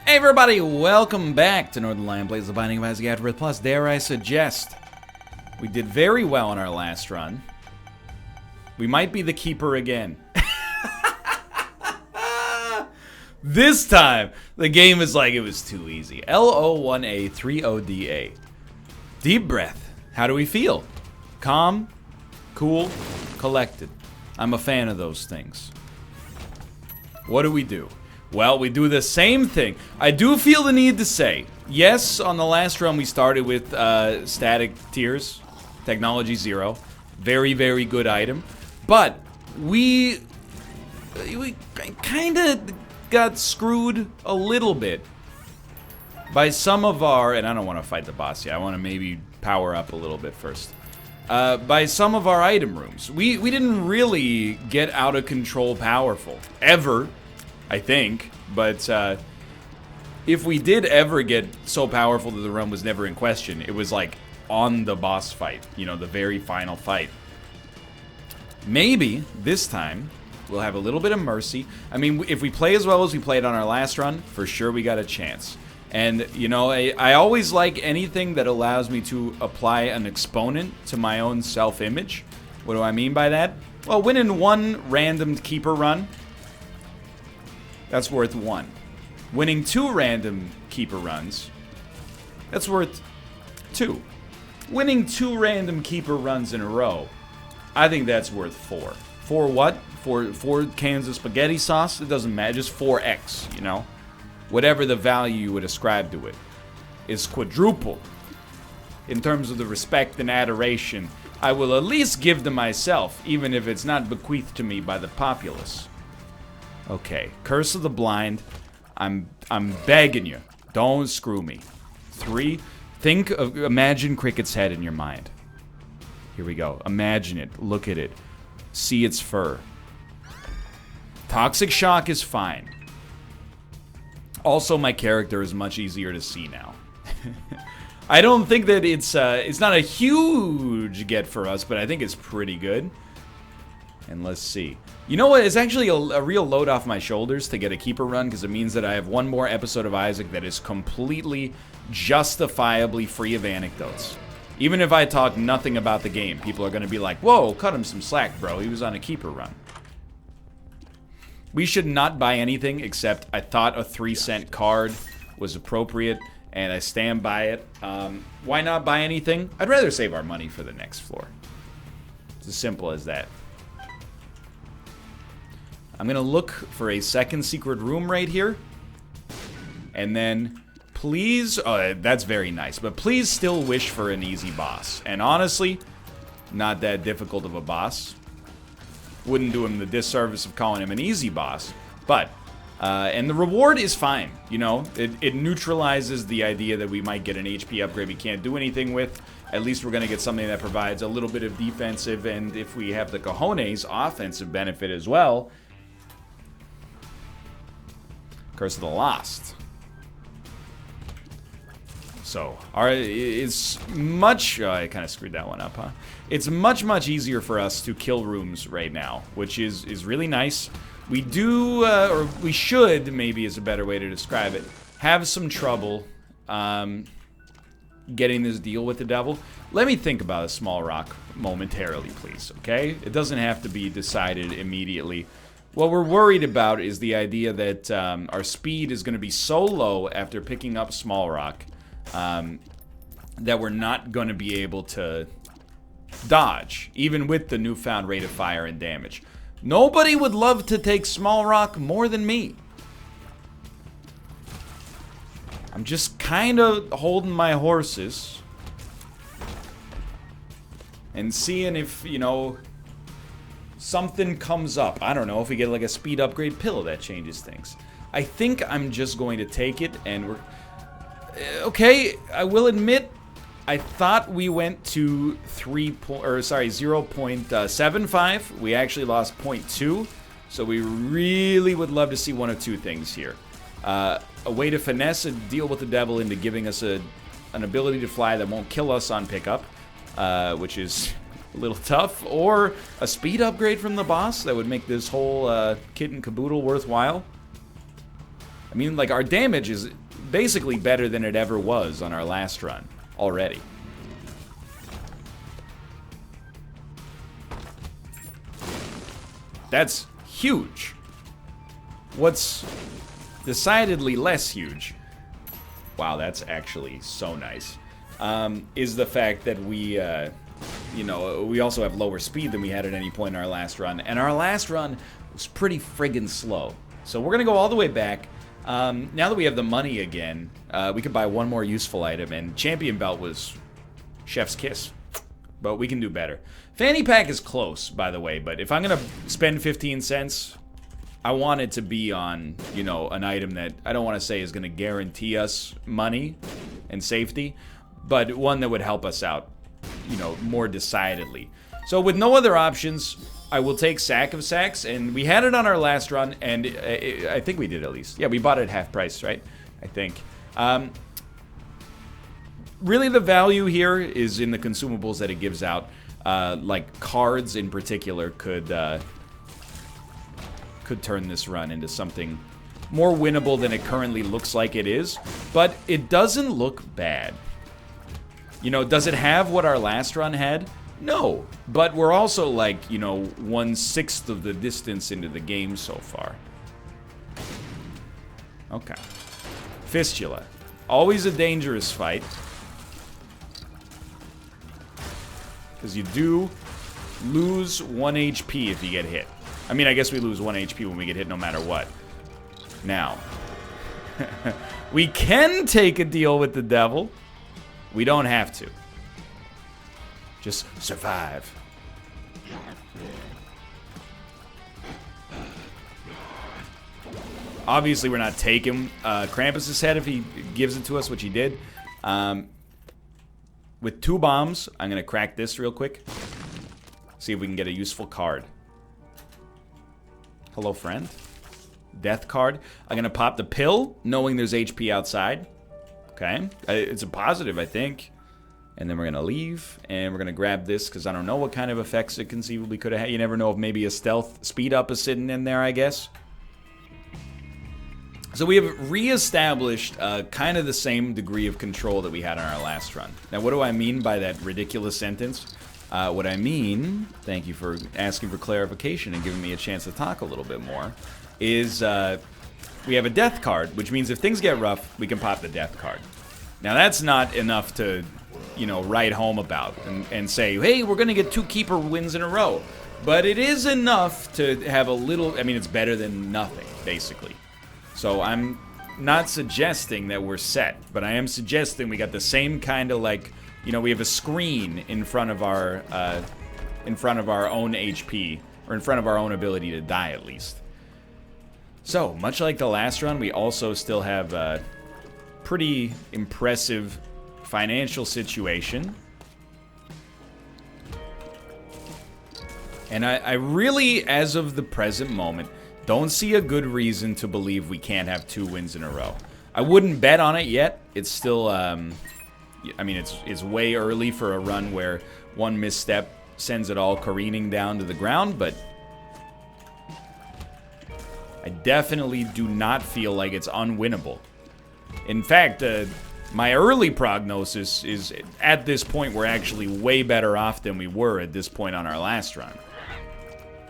Hey everybody, welcome back to Northernlion Plays the Binding of Isaac Afterbirth Plus. Dare I suggest, we did very well on our last run. We might be the keeper again. This time, the game is like it was too easy. L-O-1-A-3-O-D-A. Deep breath. How do we feel? Calm, cool, collected. I'm a fan of those things. What do? Well, we do the same thing. I do feel the need to say, yes, on the last run we started with static tears, technology 0. Very, very good item. But we kind of got screwed a little bit by some of our, and I don't want to fight the boss yet, I want to maybe power up a little bit first. By some of our item rooms. We didn't really get out of control powerful, ever. I think, but if we did ever get so powerful that the run was never in question, it was like on the boss fight, you know, the very final fight. Maybe this time we'll have a little bit of mercy. I mean, if we play as well as we played on our last run, for sure we got a chance. And, you know, I always like anything that allows me to apply an exponent to my own self-image. What do I mean by that? Well, winning one random keeper run, that's worth 1. Winning 2 random keeper runs, that's worth 2. Winning 2 random keeper runs in a row, I think that's worth 4. For what? For 4 cans of spaghetti sauce? It doesn't matter, just 4x, you know? Whatever the value you would ascribe to it is quadruple. In terms of the respect and adoration I will at least give to myself, even if it's not bequeathed to me by the populace. Okay, Curse of the Blind. I'm begging you, don't screw me. 3. Imagine Cricket's head in your mind. Here we go. Imagine it. Look at it. See its fur. Toxic Shock is fine. Also, my character is much easier to see now. I don't think that it's not a huge get for us, but I think it's pretty good. And let's see. You know what? It's actually a real load off my shoulders to get a keeper run, because it means that I have one more episode of Isaac that is completely, justifiably free of anecdotes. Even if I talk nothing about the game, people are going to be like, whoa, cut him some slack, bro. He was on a keeper run. We should not buy anything except I thought a 3-cent card was appropriate, and I stand by it. Why not buy anything? I'd rather save our money for the next floor. It's as simple as that. I'm gonna look for a second secret room right here. And then, please, that's very nice, but please still wish for an easy boss. And honestly, not that difficult of a boss. Wouldn't do him the disservice of calling him an easy boss, but, and the reward is fine, you know? It neutralizes the idea that we might get an HP upgrade we can't do anything with. At least we're gonna get something that provides a little bit of defensive, and if we have the cojones, offensive benefit as well. Curse of the Lost. So, it's much... I kind of screwed that one up, huh? It's much easier for us to kill rooms right now, which is really nice. We do, or we should, maybe is a better way to describe it, have some trouble getting this deal with the devil. Let me think about a small rock momentarily, please, okay? It doesn't have to be decided immediately. What we're worried about is the idea that our speed is going to be so low after picking up small rock that we're not going to be able to dodge, even with the newfound rate of fire and damage. Nobody would love to take small rock more than me. I'm just kind of holding my horses and seeing if, you know, something comes up. I don't know, if we get like a speed upgrade pill that changes things. I think I'm just going to take it, and we're... Okay, I will admit, I thought we went to 0.75. We actually lost 0.2, so we really would love to see one of two things here. A way to finesse a deal with the devil into giving us an ability to fly that won't kill us on pickup, which is a little tough, or a speed upgrade from the boss that would make this whole kit and caboodle worthwhile. I mean, like, our damage is basically better than it ever was on our last run already. That's huge. What's decidedly less huge, wow, that's actually so nice, is the fact that we, you know, we also have lower speed than we had at any point in our last run. And our last run was pretty friggin' slow. So we're going to go all the way back. Now that we have the money again, we could buy one more useful item. And Champion Belt was chef's kiss. But we can do better. Fanny Pack is close, by the way. But if I'm going to spend 15 cents, I want it to be on, you know, an item that I don't want to say is going to guarantee us money and safety, but one that would help us out, you know, more decidedly. So with no other options, I will take Sack of Sacks, and we had it on our last run, and I think we did at least. Yeah, we bought it at half price, right? I think. Really, the value here is in the consumables that it gives out. Like cards in particular could turn this run into something more winnable than it currently looks like it is, but it doesn't look bad. You know, does it have what our last run had? No, but we're also like, you know, 1/6 of the distance into the game so far. Okay. Fistula. Always a dangerous fight. Because you do lose 1 HP if you get hit. I mean, I guess we lose 1 HP when we get hit no matter what. Now, we can take a deal with the devil. We don't have to. Just survive. Obviously, we're not taking Krampus's head if he gives it to us, which he did. With 2 bombs, I'm going to crack this real quick. See if we can get a useful card. Hello, friend. Death card. I'm going to pop the pill, knowing there's HP outside. Okay. It's a positive, I think. And then we're going to leave, and we're going to grab this, because I don't know what kind of effects it conceivably could have had. You never know if maybe a stealth speed up is sitting in there, I guess. So we have reestablished kind of the same degree of control that we had on our last run. Now, what do I mean by that ridiculous sentence? What I mean, thank you for asking for clarification and giving me a chance to talk a little bit more, is we have a death card, which means if things get rough, we can pop the death card. Now, that's not enough to, you know, write home about and say, hey, we're going to get 2 keeper wins in a row. But it is enough to have a little, I mean, it's better than nothing, basically. So I'm not suggesting that we're set, but I am suggesting we got the same kind of, like, you know, we have a screen in front of our own HP, or in front of our own ability to die, at least. So, much like the last run, we also still have a pretty impressive financial situation. And I really, as of the present moment, don't see a good reason to believe we can't have 2 wins in a row. I wouldn't bet on it yet. It's still, I mean, it's way early for a run where one misstep sends it all careening down to the ground, but I definitely do not feel like it's unwinnable. In fact, my early prognosis is at this point we're actually way better off than we were at this point on our last run.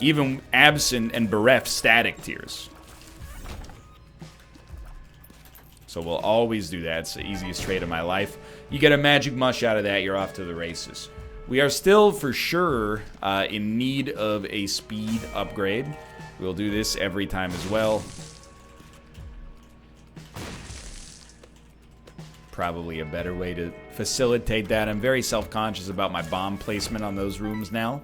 Even absent and bereft static tiers. So we'll always do that. It's the easiest trade of my life. You get a magic mush out of that, you're off to the races. We are still, for sure, in need of a speed upgrade. We'll do this every time as well. Probably a better way to facilitate that. I'm very self-conscious about my bomb placement on those rooms now.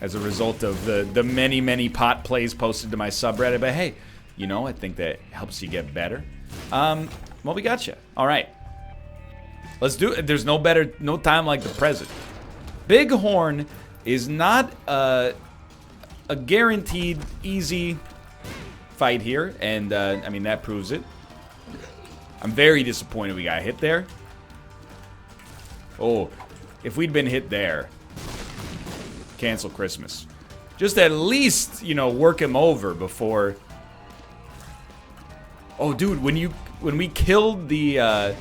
As a result of the many, many pot plays posted to my subreddit. But hey, you know, I think that helps you get better. Well, we got you. All right. Let's do it. There's no time like the present. Bighorn is not a guaranteed easy fight here. And, I mean, that proves it. I'm very disappointed we got hit there. Oh, if we'd been hit there... Cancel Christmas. Just at least, you know, work him over before Oh, dude, when we killed the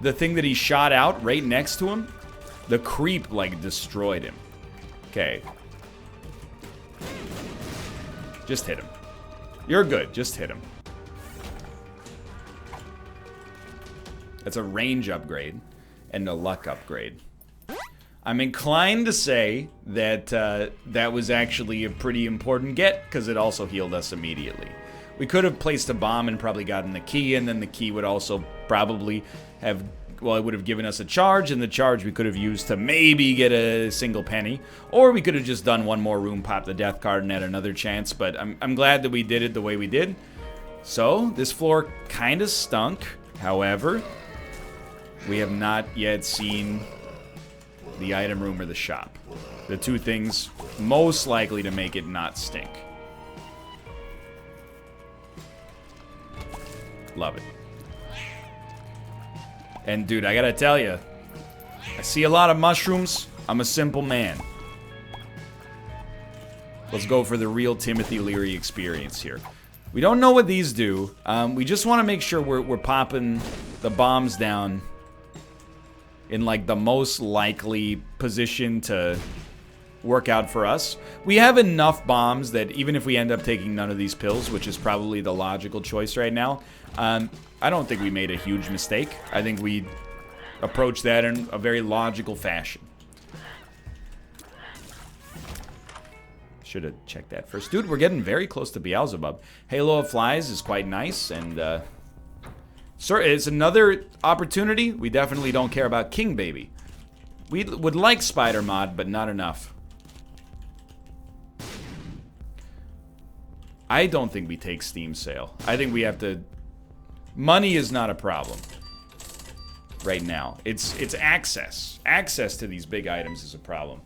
thing that he shot out right next to him, the creep, like, destroyed him. Okay. Just hit him. You're good. Just hit him. That's a range upgrade and a luck upgrade. I'm inclined to say that that was actually a pretty important get, because it also healed us immediately. We could have placed a bomb and probably gotten the key, and then the key would also probably have, well, it would have given us a charge, and the charge we could have used to maybe get a single penny. Or we could have just done one more room, pop the death card, and had another chance, but I'm glad that we did it the way we did. So, this floor kind of stunk. However, we have not yet seen the item room or the shop. The two things most likely to make it not stink. Love it. And dude, I gotta tell you, I see a lot of mushrooms. I'm a simple man. Let's go for the real Timothy Leary experience here. We don't know what these do. We just want to make sure we're popping the bombs down in like the most likely position to work out for us. We have enough bombs that even if we end up taking none of these pills, which is probably the logical choice right now, I don't think we made a huge mistake. I think we approached that in a very logical fashion. Should have checked that first. Dude, we're getting very close to Beelzebub. Halo of Flies is quite nice, and sir, it's another opportunity. We definitely don't care about King Baby. We would like Spider Mod, but not enough. I don't think we take Steam Sale. I think we have to... Money is not a problem right now. It's access. Access to these big items is a problem.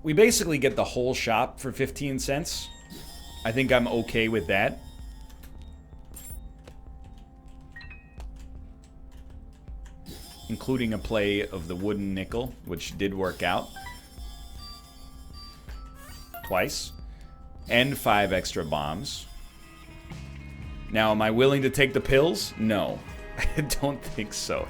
We basically get the whole shop for 15 cents. I think I'm okay with that. Including a play of the wooden nickel, which did work out. Twice. And 5 extra bombs. Now, am I willing to take the pills? No. I don't think so.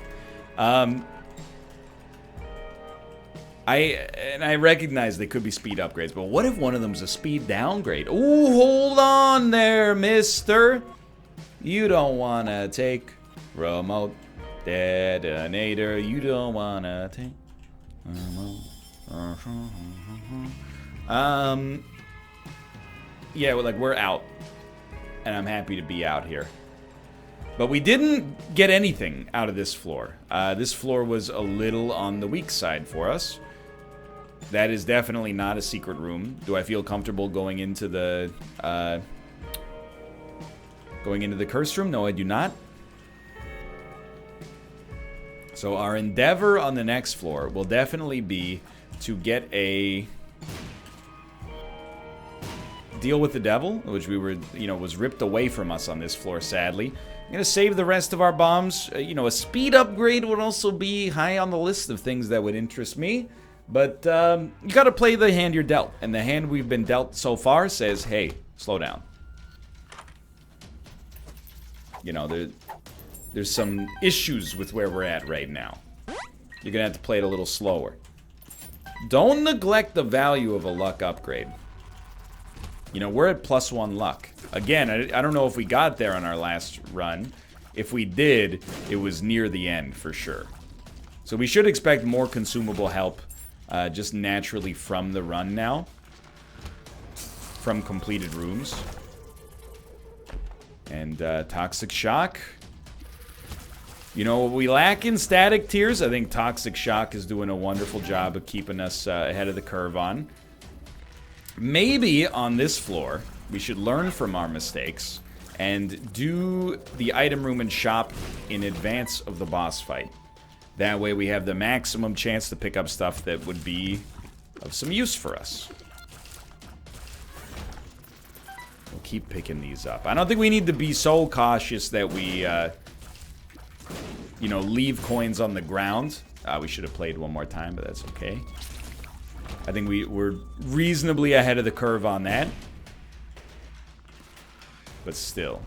I recognize they could be speed upgrades, but what if one of them's a speed downgrade? Ooh, hold on there, mister. You don't want to take remote detonator. You don't want to take remote. Yeah, well, like, we're out. And I'm happy to be out here. But we didn't get anything out of this floor. This floor was a little on the weak side for us. That is definitely not a secret room. Do I feel comfortable going into the curse room? No, I do not. So our endeavor on the next floor will definitely be to get a deal with the devil, which we were, was ripped away from us on this floor, sadly. I'm gonna save the rest of our bombs. A speed upgrade would also be high on the list of things that would interest me. But you gotta play the hand you're dealt. And the hand we've been dealt so far says, hey, slow down. There's some issues with where we're at right now. You're gonna have to play it a little slower. Don't neglect the value of a luck upgrade. We're at +1 luck. Again, I don't know if we got there on our last run. If we did, it was near the end for sure. So we should expect more consumable help just naturally from the run now. From completed rooms. And Toxic Shock. What we lack in Static Tears, I think Toxic Shock is doing a wonderful job of keeping us ahead of the curve on. Maybe on this floor, we should learn from our mistakes and do the item room and shop in advance of the boss fight. That way we have the maximum chance to pick up stuff that would be of some use for us. We'll keep picking these up. I don't think we need to be so cautious that we, leave coins on the ground. We should have played one more time, but that's okay. I think we're reasonably ahead of the curve on that. But still,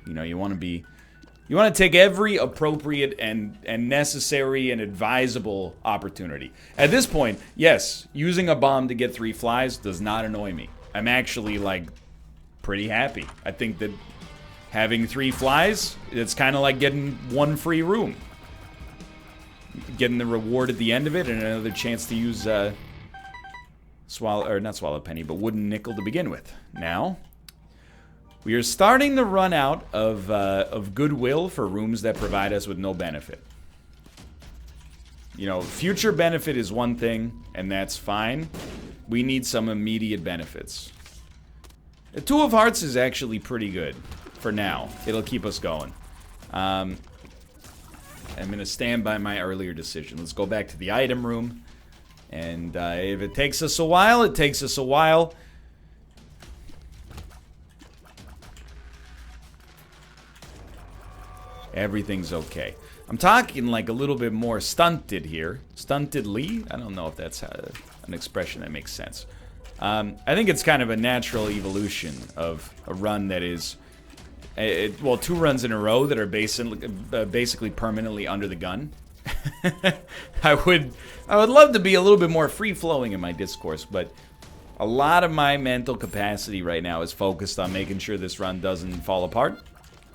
you know, you want to take every appropriate and necessary and advisable opportunity. At this point, yes, using a bomb to get 3 flies does not annoy me. I'm actually, like, pretty happy. I think that having 3 flies, it's kind of like getting 1 free room. Getting the reward at the end of it and another chance to use not swallow penny, but wooden nickel to begin with. Now, we are starting to run out of goodwill for rooms that provide us with no benefit. You know, future benefit is one thing, and that's fine. We need some immediate benefits. The 2 of Hearts is actually pretty good for now. It'll keep us going. I'm going to stand by my earlier decision. Let's go back to the item room. And if it takes us a while, it takes us a while. Everything's okay. I'm talking like a little bit more stunted here. Stuntedly? I don't know if that's an expression that makes sense. I think it's kind of a natural evolution of a run that is... well, 2 runs in a row that are basically permanently under the gun. I would love to be a little bit more free-flowing in my discourse, but a lot of my mental capacity right now is focused on making sure this run doesn't fall apart.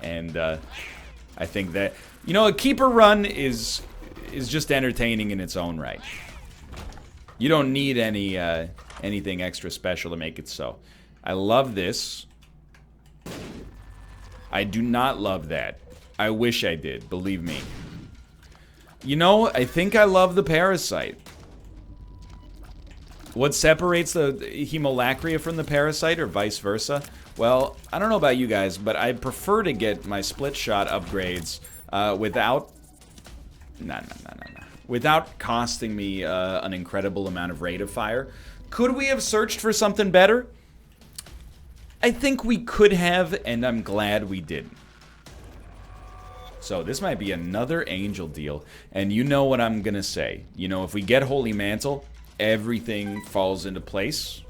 And I think that, you know, a keeper run is just entertaining in its own right. You don't need anything extra special to make it so. I love this. I do not love that. I wish I did, believe me. You know, I think I love the Parasite. What separates the Hemolacria from the Parasite, or vice versa? Well, I don't know about you guys, but I prefer to get my split shot upgrades without... without costing me an incredible amount of rate of fire. Could we have searched for something better? I think we could have, and I'm glad we didn't. So this might be another angel deal, and you know what I'm gonna say. You know, if we get Holy Mantle, everything falls into place.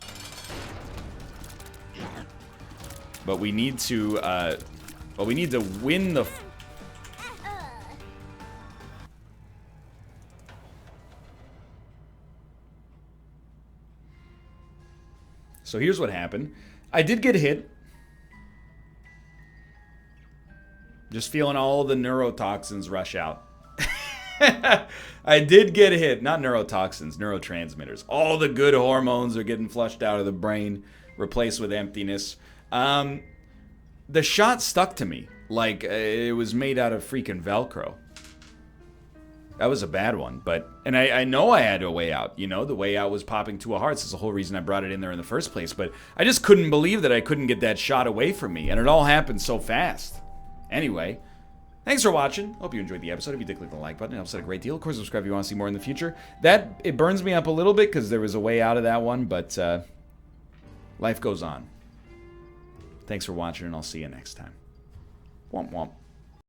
But we need to, win the... So here's what happened. I did get hit. Just feeling all the neurotoxins rush out. I did get hit. Not neurotoxins, neurotransmitters. All the good hormones are getting flushed out of the brain, replaced with emptiness. The shot stuck to me like it was made out of freaking Velcro. That was a bad one, but... And I know I had a way out, you know? The way out was popping 2 of Hearts. That's the whole reason I brought it in there in the first place, but I just couldn't believe that I couldn't get that shot away from me, and it all happened so fast. Anyway, thanks for watching. Hope you enjoyed the episode. If you did, click the like button. It helps out a great deal. Of course, subscribe if you want to see more in the future. It burns me up a little bit because there was a way out of that one, but life goes on. Thanks for watching, and I'll see you next time. Womp womp.